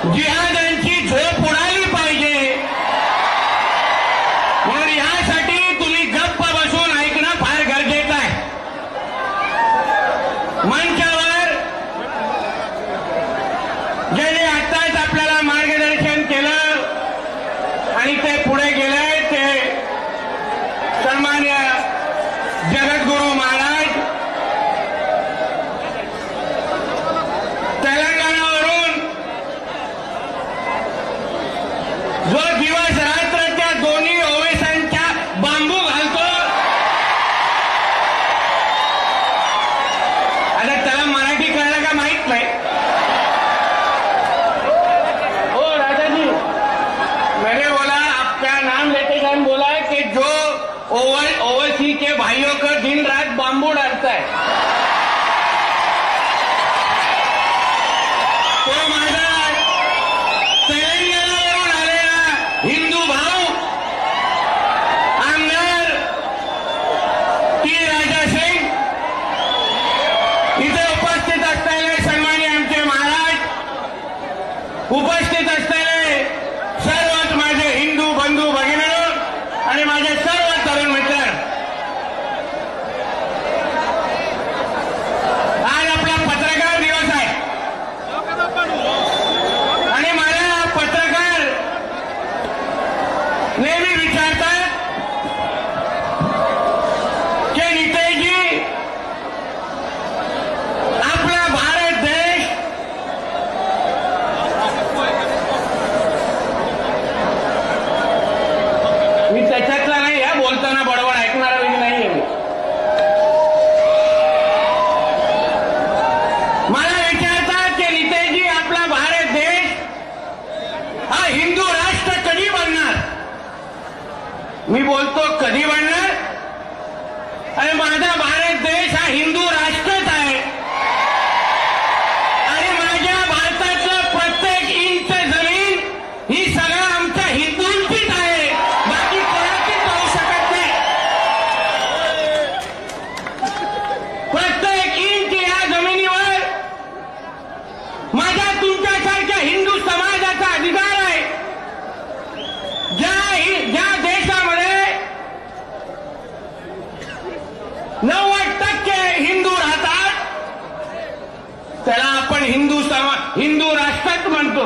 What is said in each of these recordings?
जिहाद्यांची झोप उडाली पाहिजे म्हणून यासाठी तुम्ही गप्प बसून ऐकणं फार गरजेचं आहे. मंचावर ज्यांनी आताच आपल्याला मार्गदर्शन केलं आणि ते पुढे गेले ते सन्मान्य जगद्गुरू महाराज तेलंगणावरून जो दिवस रात्र त्या दोन्ही ओवेसांच्या बांबू घालतो. आता त्याला मराठी कळलं का माहित नाही. हो राजाजी मैंने बोला आपका नाम लेते टाइम बोला है कि जो ओवैसी के भाइयों को दिन रात बांबू डालता है तो माझा तेलंगणावरून आलेला हिंदू भाऊ आमदार टी राजा सिंग इथे उपस्थित असलेले सन्माननीय आमचे महाराज, उपस्थित असलेले सर्वच माझे हिंदू बंधू भगिनी आणि माझे सर्व तरुण मित्र, आज आपला पत्रकार दिवस आहे आणि मला पत्रकार नेहमी विचारतात की नितेशजी आपला भारत देश मी त्याच्यातला नाही आहे, बोलताना बडबड ऐकणारा नाही आहे. मला विचारतात की नितेशजी आपला भारत देश हा हिंदू राष्ट्र कधी बनणार. मी बोलतो कधी बनणार. आणि माझा भारत देश हा हिंदू राष्ट्रच आहे आणि माझ्या भारताचं प्रत्येक इंच जमीन ही सगळं आमच्या हिंदूंचीच आहे, बाकी कोणाचीच होऊ शकत नाही. प्रत्येक इंच या जमिनीवर माझ्या तुमच्यासारख्या हिंदू समाजाचा अधिकार आहे. ज्या देशामध्ये 90% हिंदू राहतात त्याला आपण हिंदू राष्ट्रच म्हणतो.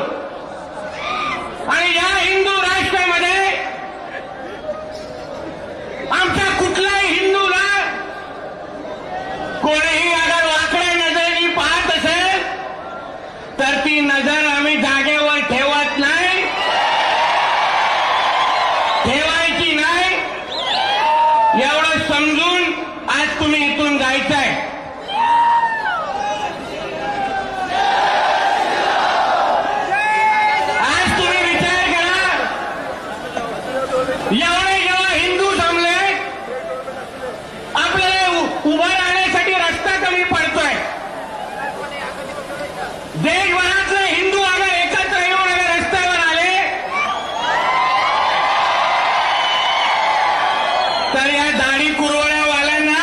आणि या हिंदू राष्ट्रामध्ये आमच्या कुठल्याही हिंदूला कोणीही अगर वाकड्या नजरेने पाहत असेल तर ती नजर आम्ही जागेवर ठेवत नाही, ठेवायची नाही. एवढं समजून आज तुम्ही इथून जायचंय. आज तुम्ही विचार करा, एवढे जेव्हा हिंदू जमले आपल्याला उभं राहण्यासाठी रस्ता कमी पडतोय. देशभरातले हिंदू अगर एकत्र येऊन अगर रस्त्यावर आले तर या दाढी कुरवड्यावाल्यांना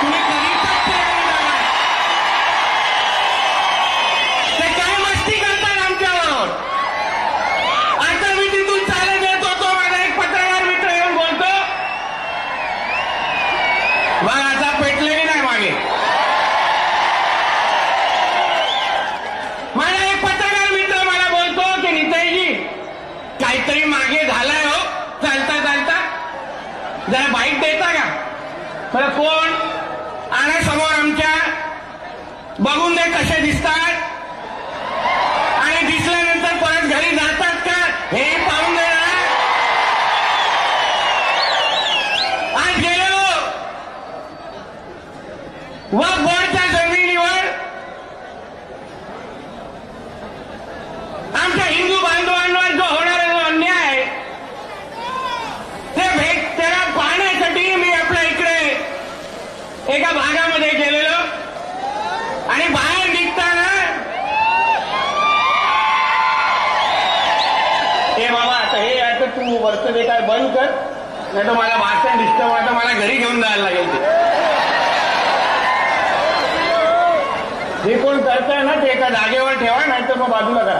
तुम्ही कधी पत्ते नाही देणार. ते काय मस्ती करतात आमच्याबरोबर. आता मी तिथून चालत येत होतो, माझा एक पत्रकार मित्र येऊन बोलतो बघ आता पेटलेली नाही मागे. माझा एक पत्रकार मित्र मला बोलतो की नितेशजी काहीतरी मागे झालाय हो, चालता चालता जरा बाईक देता का. मला कोण आणा समोर आमच्या, बघून दे कसे दिसतात आणि दिसल्यानंतर परत घरी जातात का हे पाहून दे ना. आज गेलो व बोर्डच्या जमिनीवर आमच्या हिंदू बांधवांवर जो होणारा जो अन्याय आहे त्याला पाहण्यासाठी मी आपल्या इकडे एका भागामध्ये गेलेलो आणि बाहेर निघताना हे बाबा आता हे आता तू वरचं ते काय बंद कर नाही तर मला भाषण डिस्टर्ब होतं, मला घरी घेऊन जायला लागेल. ते कोण करताय ना ते एका जागेवर ठेवा नाही तर मग बाजूला करा.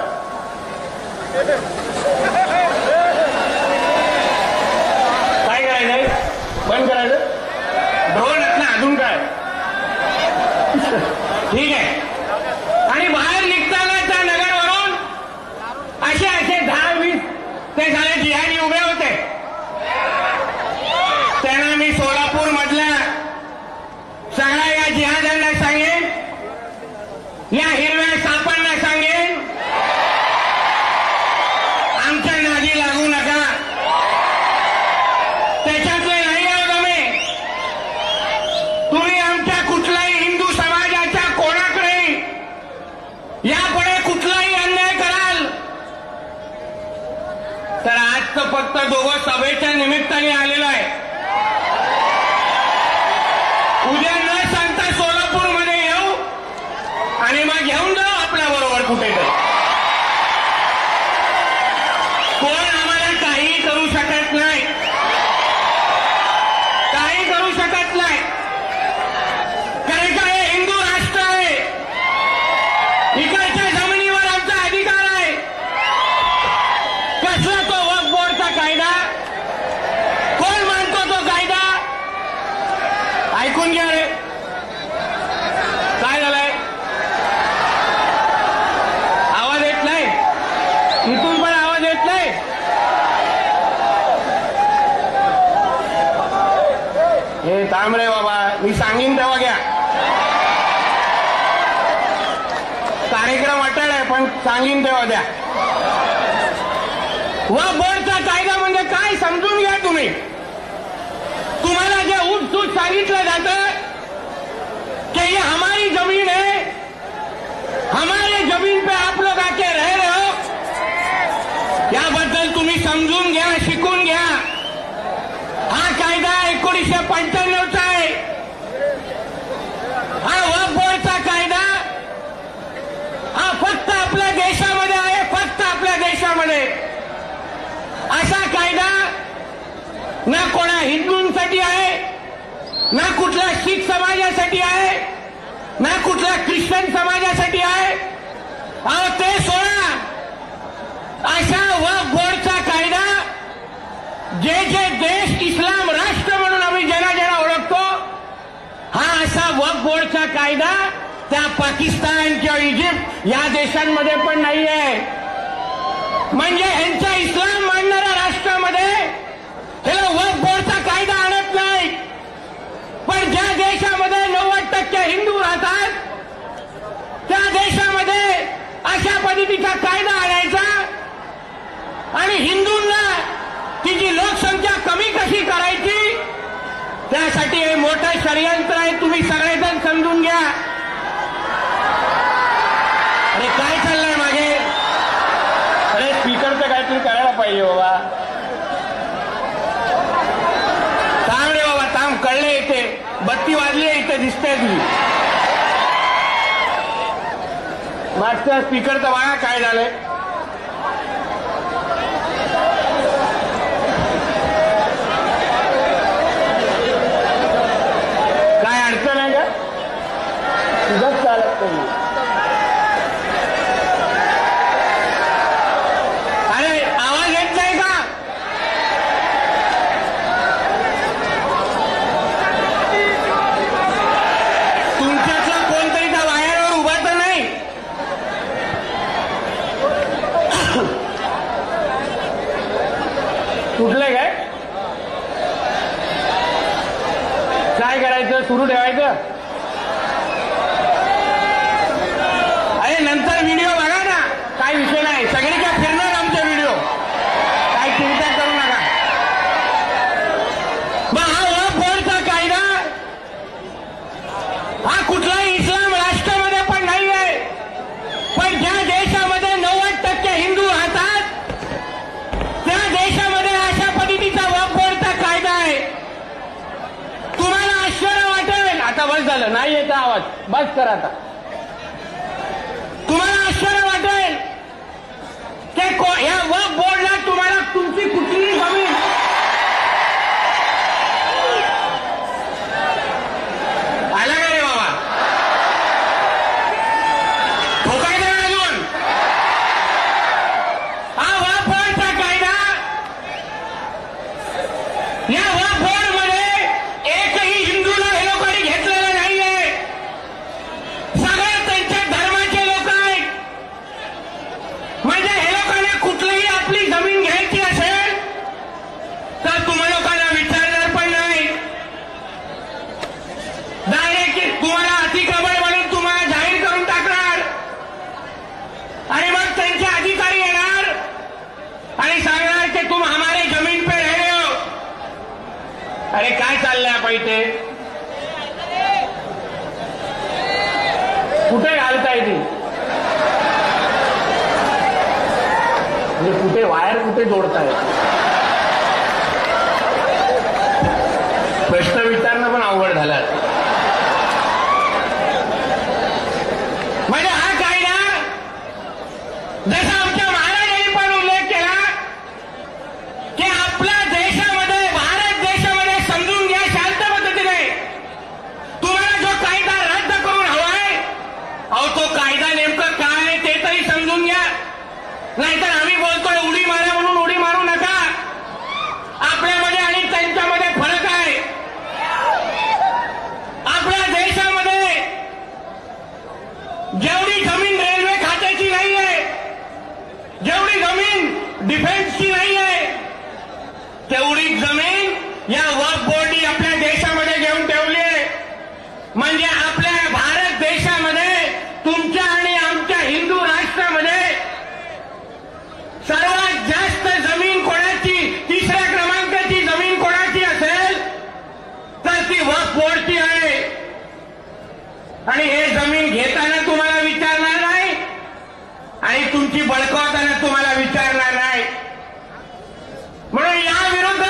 काय करायचंय? बंद करायचं? ड्रोन ना अजून काय? ठीक आहे. आणि बाहेर निघताना त्या नगरवरून असे 10-20 ते झाले जिहादी उभे होते. त्यांना मी सोलापूर मधल्या सगळ्या या जिहाद्यांना सांगेन, या हिरव्या सापांना सांगेन, आमच्या नादी लागू नका. त्याच्यातले नाही आहोत आम्ही. तुम्ही आमच्या कुठल्याही हिंदू समाजाच्या कोणाकडे यापुढे कुठलाही अन्याय कराल तर आज तर फक्त दोघं सभेच्या निमित्ताने आलेलो आहे. उद्या न सांगता सोलापूरमध्ये येऊ आणि मग घेऊन जाऊ आपल्या बरोबर कुठेतरी. कोण आम्हाला काही करू शकत नाही, काही करू शकत नाही. कारण का हे हिंदू राष्ट्र आहे. इकडच्या जमिनीवर आमचा अधिकार आहे. कसला तो वक्फ बोर्डचा कायदा? कोण मानतो तो कायदा? ऐकून घ्या रे, काय झालंय? आवाज येत नाही? इथून पण आवाज येत नाही? हे थांब रे बाबा, मी सांगीन तेव्हा घ्या. कार्यक्रम अटळ आहे पण सांगीन तेव्हा द्या. वक्फ बोर्डचा कायदा म्हणजे काय समजून घ्या तुम्ही. तुम्हाला जे उठसूट सांगितलं जातं कि ये हमारी जमीन है, हमारे जमीन पे आप लोग आके रह रहे हो, याबद्दल तुम्ही समजून घ्या, शिकून घ्या. हा कायदा 1995चा आहे. हा वक्फ बोर्डचा कायदा हा फक्त आपल्या देशामध्ये आहे, फक्त आपल्या देशामध्ये. असा कायदा ना कोणा हिंदूंसाठी आहे, ना कुठल्या शीख समाजासाठी आहे, ना कुठल्या ख्रिश्चन समाजासाठी आहे. अहो ते सोडा. अशा वक्फ बोर्डचा कायदा जे जे देश इस्लाम राष्ट्र म्हणून आम्ही ज्याला ज्याला ओळखतो, हा असा वक्फ बोर्डचा कायदा त्या पाकिस्तान किंवा इजिप्त या देशांमध्ये पण नाही आहे. म्हणजे यांच्या इस्लाम मानणाऱ्या राष्ट्रामध्ये त्याला वक्फ बोर्डचा कायदा आणत नाही. पण ज्या देशामध्ये 90% हिंदू राहतात त्या देशामध्ये अशा पद्धतीचा कायदा आणायचा आणि हिंदूंना तिची लोकसंख्या कमी कशी करायची त्यासाठी हे मोठं षडयंत्र आहे. तुम्ही सगळेजण समजून घ्या. अरे काय चाललंय मागे? अरे स्पीकरचं काहीतरी करायला पाहिजे बाबा. थांब रे बाबा, थांब. कळले इथे बत्ती वाजली, इथे दिसते तुझी. मागच्या स्पीकरचं बघा काय झालंय. काय अडचण आहे का? तुझंच चालत नाही. अरे आवाज येत नाही का? तुमच्यातला कोणतरी त्या वायरवर उभा तर नाही? कुठले काय? काय करायचं? सुरू ठेवायचं? अरे नंतर व्हिडिओ बघा ना, काय विषय नाही. सगळे काय फिरणार आमचे व्हिडिओ, काय चिंता करू नका. मग हा वक्फ बोर्डचा कायदा हा कुठलाही इस्लाम राष्ट्रामध्ये पण नाही आहे. पण ज्या देशामध्ये 90% हिंदू राहतात त्या देशामध्ये अशा पद्धतीचा वक्फ बोर्डचा कायदा आहे. तुम्हाला आश्चर्य वाटेल. आता बस झालं, नाही येत आवाज, बस करा आता. तुम्हाला आश्चर्य वाटेल की या वक्फ बोर्डला तुम्हाला तुमची कुठलीही जमीन आला का रे बाबा? ठोकायचं अजून? अरे काय चाललंय आपण इथे? कुठे घालताय ती? कुठे वायर कुठे जोडताय? प्रश्न विचारणं पण अवघड झालं. म्हणजे हा कायदा जसा आमच्या महाराजांनी पण उल्लेख केला की आपल्या देशामध्ये, भारत देशामध्ये समजून घ्या शांत पद्धतीने, तुम्हाला जो कायदा रद्द करून हवाय, अहो तो कायदा नेमकं काय ते तरी समजून घ्या. नाहीतर आम्ही बोलतोय उडी मारा म्हणून उडी मारू नका. आपल्यामध्ये आणि त्यांच्यामध्ये फरक आहे. आपल्या देशामध्ये जेवढी जमीन रेल्वे खात्याची नाही आहे, जेवढी जमीन डिफेन्सची नाही आहे, तेवढी जमीन या वक्फ बोर्डनी आपल्या देशामध्ये घेऊन ठेवली आहे. म्हणजे आपल्या भारत देशामध्ये, तुमच्या आणि आमच्या हिंदू राष्ट्रामध्ये सर्वात जास्त जमीन कोणाची, तिसऱ्या क्रमांकाची जमीन कोणाची असेल तर ती वक्फ बोर्डची आहे. आणि हे जमीन घेताना तुम्हाला विचारणार नाही आणि तुमची बळकावताना तुम्हाला विचारणार नाही. म्हणून या विरुद्ध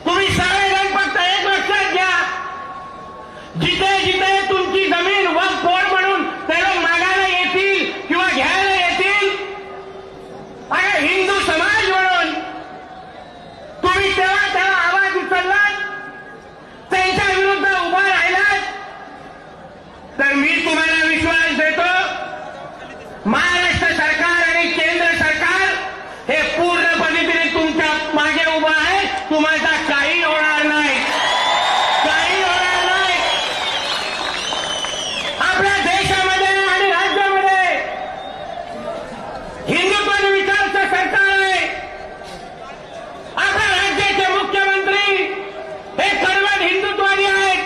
तुम्ही सगळेजण फक्त एक लक्षात घ्या, जिथे जिथे तुमची जमीन वक्फ बोर्ड म्हणून ते लोक मागायला येतील किंवा घ्यायला येतील, आणि हिंदू समाज म्हणून तुम्ही तेव्हा तेव्हा आवाज उचललात, त्यांच्या विरुद्ध उभा राहिलात, तर मी तुम्हाला विश्वास देतो, महाराष्ट्र सरकार आणि केंद्र सरकार हे पूर्ण पद्धतीने तुमच्या मागे उभं आहे. तुम्हाला काही होणार नाही, काही होणार नाही. आपल्या देशामध्ये आणि राज्यामध्ये हिंदुत्व विचाराचं सरकार आहे. आपल्या राज्याचे मुख्यमंत्री हे कडवट हिंदुत्ववादी आहेत.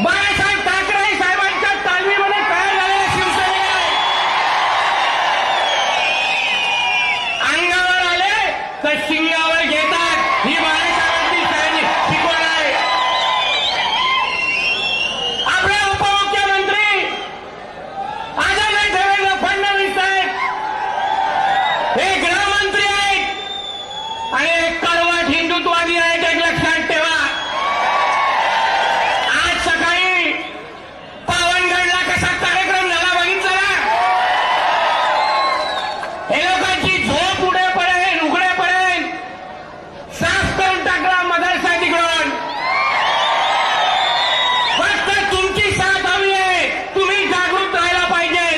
बाळासाहेब ठाकरे साहेबांच्या तालमीमध्ये तयार झालेल्या शिवसेना आहे. अंगावर आले तर शिंगावर घेतात, ही बाळासाहेबांची शिकवण आहे. आपले उपमुख्यमंत्री आदरणीय देवेंद्र फडणवीस साहेब हे गृहमंत्री आहेत आणि एक कडवट हिंदुत्ववादी आहेत. एक लक्षात ठेवा. आज सकाळी पावनगडला कसा कार्यक्रम झाला बघितला ना? हे लोकांची झोप उडे पडेल, उघडे पडेल, साफ करून टाकला मदरसा तिकडून. फक्त तुमची साथ हवी आहे. तुम्ही जागृत राहायला पाहिजे.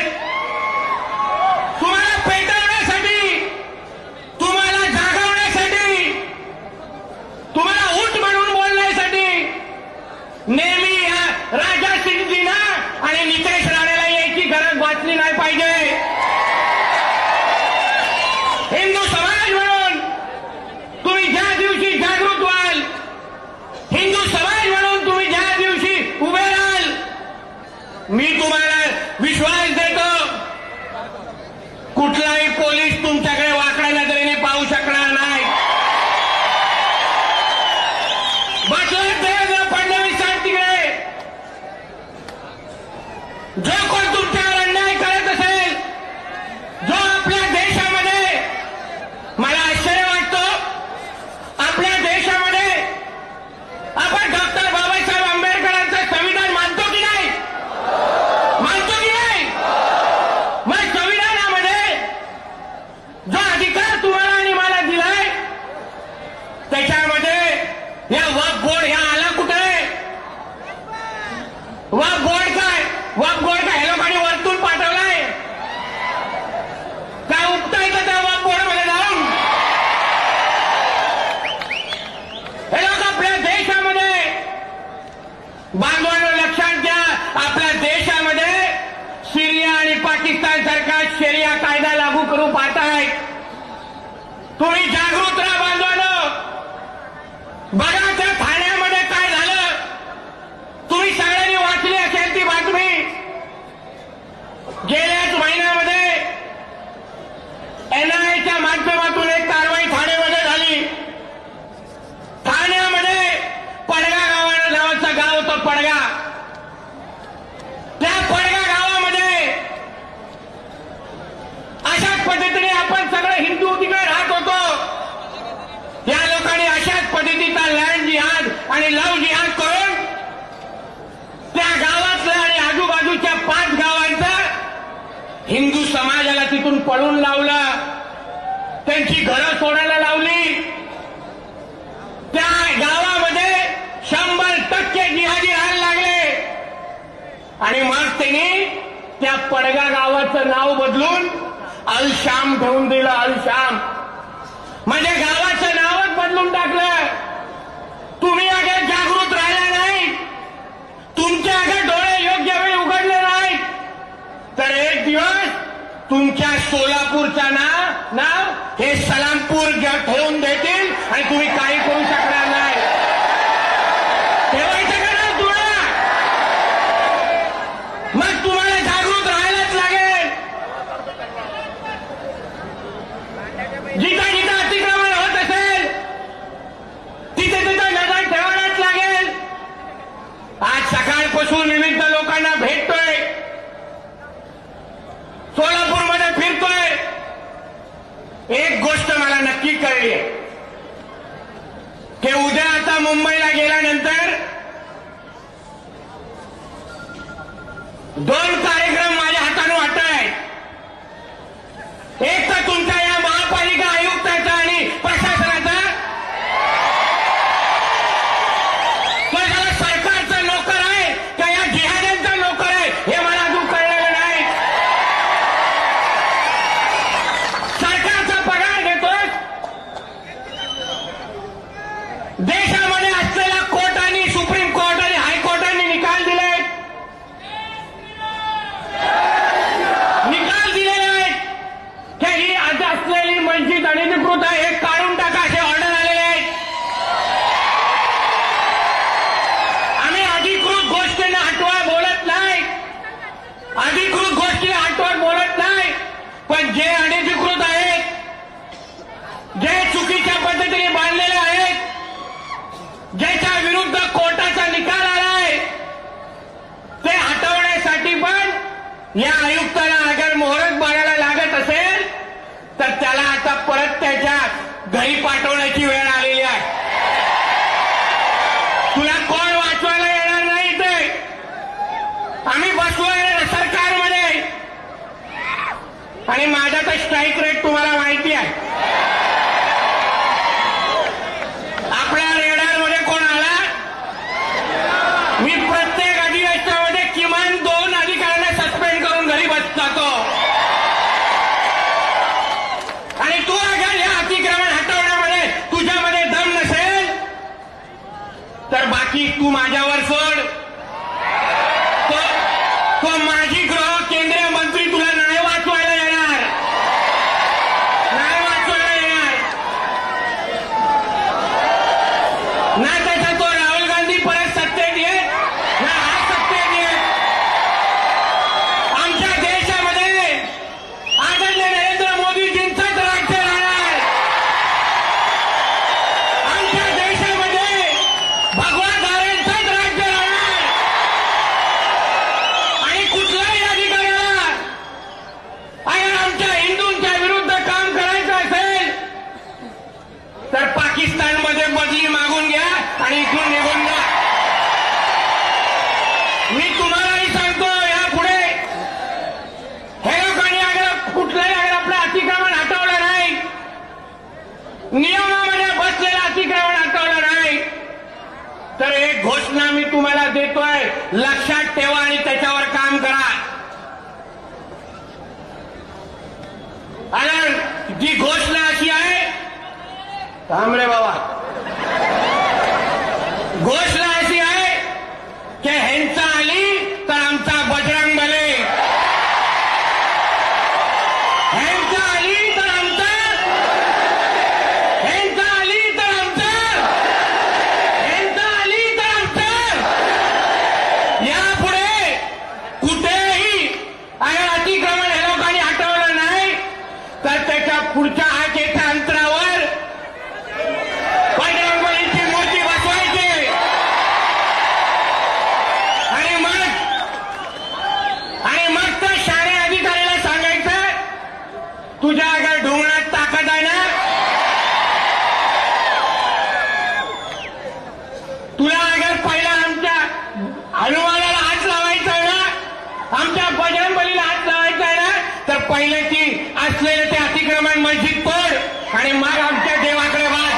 तुम्हाला पेटवण्यासाठी, तुम्हाला जागवण्यासाठी, तुम्हाला उठ म्हणून बोलण्यासाठी नेहमी या राजा सिंगजीना आणि नितेश राणेला यायची गरज वाचली नाही पाहिजे. हिंदू समाज म्हणून तुम्ही ज्या दिवशी जागृत व्हाल, हिंदू समाज म्हणून तुम्ही ज्या दिवशी उभे राहाल, मी तुम्हाला विश्वास देतो, कुठलाही पोलीस तुमच्याकडे वाकड्या नजरेने पाहू शकणार नाही. बसवत देवेंद्र फडणवीस साहेब तिकडे जो कोण तुमच्यावर अन्याय करत असेल, जो आपल्या देशामध्ये, मला आश्चर्य वाटतो, आपल्या देशामध्ये आपण डॉक्टर बाबासाहेब आंबेडकरांचं संविधान मानतो की नाही? मानतो की नाही? मग संविधानामध्ये जो अधिकार तुम्हाला आणि मला दिलाय, त्याच्यामध्ये या वक्फ बोर्ड ह्या आला कुठे? वक्फ बोर्ड काय? वक्फ बोर्ड काय हे लोकांनी वरतून पाठवलाय? काय उपता येतं त्या वक्फ बोर्डमध्ये जाऊन? हे लोक आपल्या देशामध्ये, बांधवांनो लक्षात घ्या, आपल्या देशामध्ये सिरिया आणि पाकिस्तान सारखा शरिया कायदा लागू करू पाहतायत. तुम्ही जागृत राहा बांधवांनो. बघा त्या ठाण्यामध्ये काय झालं, तुम्ही सगळ्यांनी वाचली असेल ती बातमी. गेल्याच महिन्यामध्ये NIAच्या माध्यमातून एक कारवाई ठाण्यामध्ये झाली. आणि लव जिहाद करून त्या गावातलं आणि आजूबाजूच्या 5 गावांचं हिंदू समाजाला तिथून पळून लावलं, त्यांची घरं सोडायला लावली. त्या गावामध्ये 100% जिहादी राहायला लागले आणि मग त्यांनी त्या पडगा गावाचं नाव बदलून अल शाम ठेवून दिलं. अल शाम म्हणजे गावाचं नावच बदलून टाकलं. तुम्ही अगर जागृत राहिला नाही, तुमचे अगर डोळे योग्य वेळी उघडले नाहीत, तर एक दिवस तुमच्या सोलापूरचं नाव हे सलामपूर ठेवून देतील आणि तुम्ही काही करू शकणार नाही. ठेवायचं का ना तुला? मग तुम्हाला जागृत राहायलाच लागेल. जिथं जिथं अतिक्रमण होत असेल तिथे तिथं नजर ठेवायलाच लागेल. आज सकाळपासून विविध लोकांना भेटतोय, सोलापूरमध्ये फिरतोय. एक गोष्ट मला नक्की कळली आहे की उद्या आता मुंबईला गेल्यानंतर 2 कार्यक्रम माझ्या हाताने वाटत आहेत. एक तर तुमच्या या महापालिका आयुक्ताचा आणि प्रशासनाचा, तो याला सरकारचा नोकर आहे का या जिहाद्यांचा नोकर आहे हे मला अजून कळलेलं नाही. सरकारचा पगार घेतोय, देशामध्ये असलेल्या कोर्टाने, सुप्रीम कोर्ट आणि हायकोर्टाने निकाल दिले आहेत की ही आज असलेली मस्जिद अनधिकृत आहे, हे काढून टाका असे ऑर्डर आलेले आहेत. आम्ही अधिकृत गोष्टींना हटवा बोलत नाही, अधिकृत गोष्टी हटवत बोलत नाही, पण जे अनधिकृत आहेत, जे चुकीच्या पद्धतीने बांधलेले आहेत, ज्याच्या विरुद्ध कोर्टाचा निकाल आलाय, ते हटवण्यासाठी पण या आयुक्ताला अगर मोहरत बाळायला लागत असेल तर त्याला आता परत त्याच्या घरी पाठवण्याची वेळ आलेली आहे. तुला कोण वाचवायला येणार नाही. ते आम्ही बसलोय सरकारमध्ये आणि माझा तर स्ट्राईक रेट तुम्हाला माहिती आहे. आपल्या रेडारमध्ये कोण आला? मी प्रत्येक अधिवेशनामध्ये किमान 2 अधिकाऱ्यांना सस्पेंड करून घरी बसतो. आणि तू अगर हे अतिक्रमण हटवण्यामध्ये तुझ्यामध्ये दम नसेल तर बाकी तू माझ्यावर सोड. तो माजी गृह केंद्रीय मंत्री तुला नाही वाचवायला येणार, नाही वाचवायला येणार. ना त्याचा तो राहुल गांधी परत सत्तेत येत, ना हा सत्तेत येत. आमच्या देशामध्ये आदरणीय नरेंद्र मोदीजींचंच राज्य राहणार. आमच्या देशामध्ये भगवा धारेंचंच राज्य राहणार. आणि कुठल्याही अधिकाऱ्याला अगर आमच्या हिंदूंच्या विरुद्ध काम करायचं असेल तर पाकिस्तानमध्ये बदली मागून घ्या आणि इथून निघून जा. मी तुम्हालाही सांगतो, यापुढे हे लोकांनी अगर कुठलंही आपलं अतिक्रमण हटवलं नाही, नियमामध्ये बसलेलं अतिक्रमण हटवलं नाही, तर एक घोषणा मी तुम्हाला देतोय, लक्षात ठेवा आणि त्याच्यावर काम करा. आणि जी घोषणा अशी आहे, थांब रे बाबा, घोषणा अशी आहे की ह्यांचा आली तर आमचा बजरंग बले, ह्यांचा आली तर आमचा, ह्यांचा आली तर आमचा, ह्यांचा आली तर आमचं. यापुढे कुठेही अगर अतिक्रमण हे लोकांनी हटवलं नाही तर त्याच्या पुढच्या हाकेच्या अंतरावर बजरंग बलीची मूर्ती बसवायची. पहिले ती असलेले ते अतिक्रमण मस्जिद तोड आणि मग आमच्या देवाकडे वाद.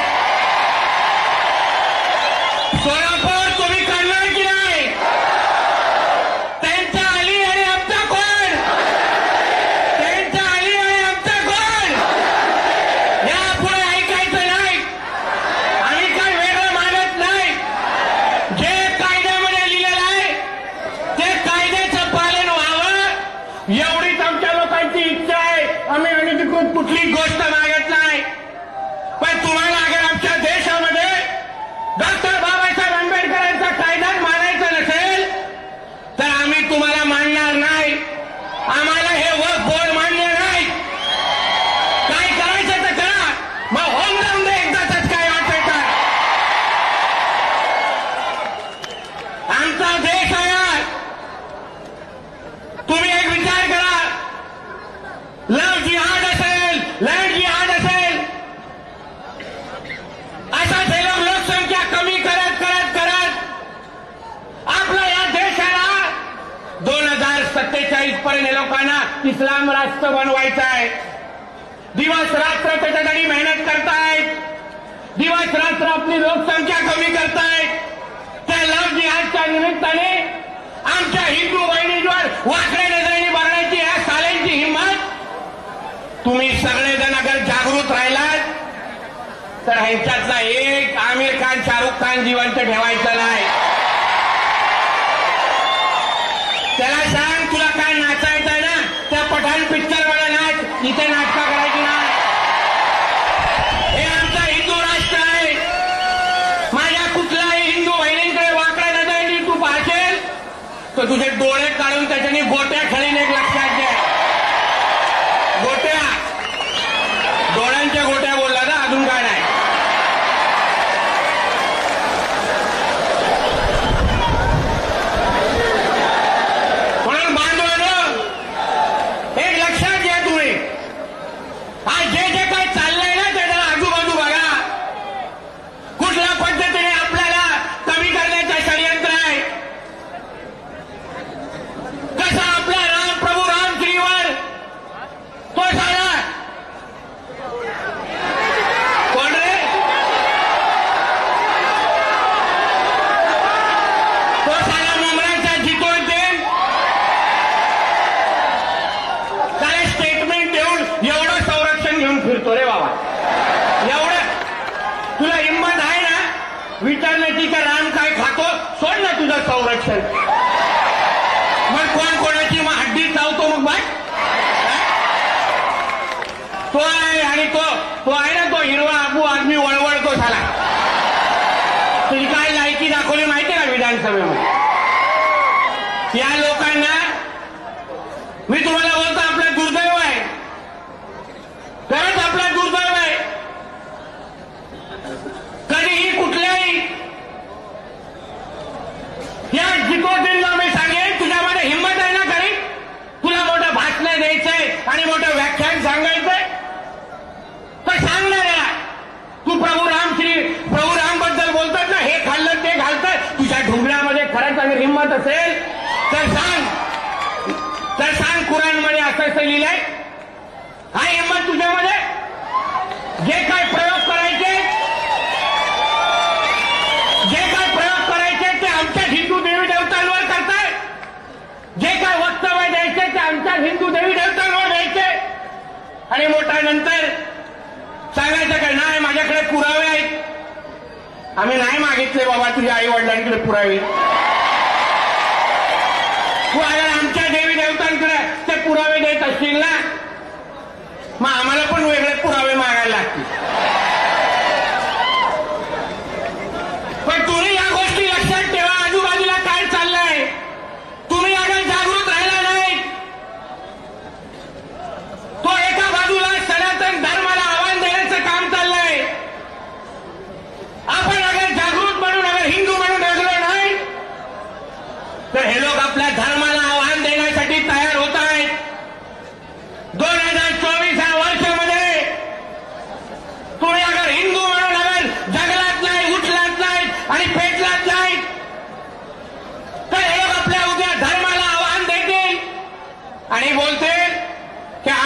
सोलापूर तुम्ही करणार की नाही? त्यांचा अली आणि आमचा कोण? त्यांचा अली आणि आमचा कोण? यापुढे ऐकायचं नाही. आम्ही काय वेगळं मानत नाही. जे कायद्यामध्ये लिहिलेलं आहे ते कायद्याचं पालन व्हावं एवढीच आमच्या लोकांची इच्छा आहे. आम्ही अधिकृत कुठली गोष्ट मागत नाही. पण तुम्हाला अगर आमच्या देशामध्ये डॉक्टर बाबासाहेब आंबेडकरांचा कायदा मानायचा नसेल तर आम्ही तुम्हाला मानणार नाही. आम्हाला हे वक्फ बोर्ड मान्य नाही. काय करायचं तर करा, मग होऊन जाऊन दे एकदाच. काय वाटतंय तर आमचा देश आहे. तुम्ही एक विचार करा. लव जिहाद असेल, लँड जिहाद असेल, असाच हे लोक लोकसंख्या कमी करत करत करत आपल्या या देशाला 2047 पर्यंत हे लोकांना इस्लाम राष्ट्र बनवायचं आहे. दिवस रात्र त्याच्यासाठी मेहनत करतायत. दिवस रात्र आपली लोकसंख्या कमी करतायत. त्या लव जिहादच्या निमित्ताने आमच्या हिंदू बहिणींवर वाकड्या नजरेने बघण्याची या साल्यांची हिंमत. तुम्ही सगळेजण अगर जागृत राहिलात तर ह्यांच्यातला एक आमिर खान, शाहरुख खान जिवंत ठेवायचं नाही. त्याला सांग तुला काय नाचायचंय ना त्या पठाण पिक्चर मध्ये नाच, इथे नाटकं करायची नाही. हे आमचं हिंदू राष्ट्र आहे. माझ्या कुठल्याही हिंदू बहिणींकडे वाकड्या नजरेने तू पाहशील तर तुझे डोळे काढून त्याच्याने गोट्या खेळीन. एक लक्षात घ्या. गोट्या, डोळ्यांच्या गोट्या बोलला ना, अजून काय नाही. म्हणून बांधवांनो एक लक्षात घ्या तुम्ही. आज जे जे काय चाललंय ना त्याला आजूबाजू बघा. कुठल्या पद्धतीने आपल्याला कमी करण्याचं षडयंत्र आहे. कसा आपला राम प्रभू रामश्रीवर तो सारा कोण रे? तो सारा मुंबईचा जितोय ते त्याला स्टेटमेंट देऊन एवढं संरक्षण घेऊन फिरतो रे बाबा. एवढं तुला हिंमत आहे ना विचारण्याची का राम काय खातो? सोड ना तुझं संरक्षण. मग कोण कोणाची मग हड्डी चावतो मग बाय. तो आहे आणि तो आहे ना तो हिरवा आबू आदमी वळवळतो झाला. तुझी काय लायकी दाखवली माहिती का विधानसभेमध्ये? या लोकांना मी तुम्हाला बोलतो आपलं दुर्दैव आहे. खरंच आपलं दुर्दैव आहे. कधीही कुठल्याही या जिकोदिनला मी सांगेन तुझ्यामध्ये हिंमत आहे ना खरी? तुला मोठं भाषण द्यायचंय आणि मोठं व्याख्यान सांगायचंय तर सांग ना रे. तू प्रभू राम बद्दल बोलतात ना, हे खाल्लं ते घालतात तुझ्या ढुंगण्यामध्ये खरंच अगर हिंमत असेल तर सांग कुराणमध्ये असं लिहिलंय. हा हिंमत तुझ्यामध्ये? जे काय प्रयोग करायचे ते आमच्या हिंदू देवी देवतांवर करताय. जे काय वक्तव्य द्यायचे ते आमच्या हिंदू देवी देवतांवर द्यायचे आणि मोठा नंतर सांगायचं काय नाही माझ्याकडे पुरावे आहेत. आम्ही नाही मागितले बाबा तुझ्या आई वडिलांकडे पुरावे. तू अगर आमच्या देवी देवतांकडे ते पुरावे देत असतील ना मग आम्हाला पण वेगळे पुरावे मागायला लागतील. पण तुम्ही या गोष्टी लक्षात ठेवा. आजूबाजूला काय चाललंय तुम्ही अगर जागृत राहिला नाही तो एका बाजूला सनातन धर्माला आव्हान देण्याचं काम चाललंय. आपण अगर जागृत म्हणून अगर हिंदू म्हणून राहिलो नाही तर हे लोक आपल्या धर्माला आव्हान देण्यासाठी तयार होत आहेत. 2024 या वर्षामध्ये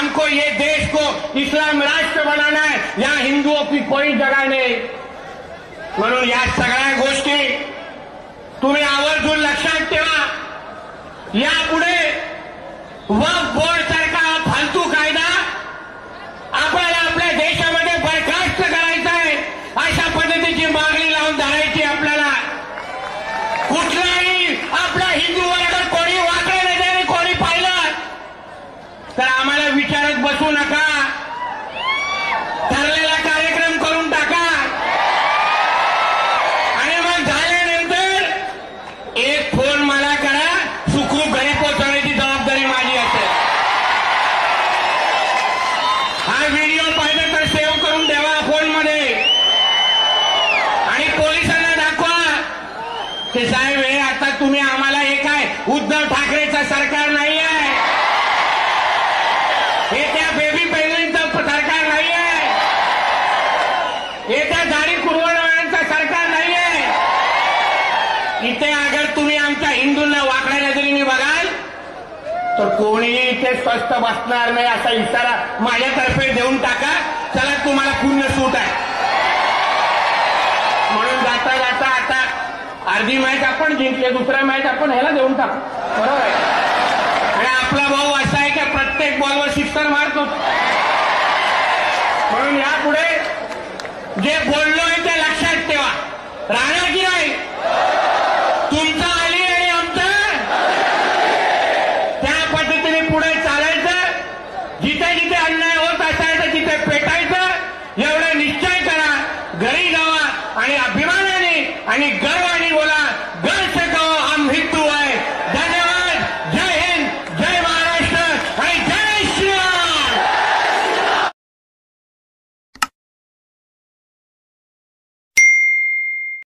हमको ये देश को इस्लाम राष्ट्र बनाना है, यहाँ हिंदुओं की कोई जगह नहीं. म्हणून या सगळ्या गोष्टी तुम्ही आवर्जून लक्षात ठेवा. यापुढे वक्फ बोर्ड सारखा फालतू कायदा आपल्याला आपल्या देशामध्ये बरखास्त करायचा आहे. अशा पद्धतीची मागणी लावून धरायची आपल्याला. कुठलाही आपला हिंदू वर्ग कोणी वाकडे नजरेने कोणी पाहिलं तर आम्हाला विचारत बसू नका. ठरलेला कार्यक्रम करून टाका आणि मग झाल्यानंतर एक फोन मला करा. सुखरूप घरी पोहोचवण्याची जबाबदारी माझी असेल. हा व्हिडिओ पाहिजे तर सेव्ह करून ठेवा फोनमध्ये आणि पोलिसांना दाखवा की साहेब हे आता तुम्ही आम्हाला हे काय उद्धव ठाकरेचं सरकार नाही आहे, हे त्या बेबी पेंगुइनचं सरकार नाही आहे, हे त्या दाढी कुरवणाऱ्यांचं सरकार नाही आहे. इथे अगर तुम्ही आमच्या हिंदूंना वाकड्या नजरेने बघाल तर कोणीही इथे स्वस्त बसणार नाही असा इशारा माझ्यातर्फे देऊन टाका. चला तुम्हाला पूर्ण सूट आहे. म्हणून जाता जाता आता अर्धी मॅच आपण जिंकले, दुसरा मॅच आपण ह्याला देऊन टाकू. बरोबर आहे. आणि आपला भाऊ असा आहे की प्रत्येक बॉलवर सिक्सर मारतो. म्हणून यापुढे जे बोललोय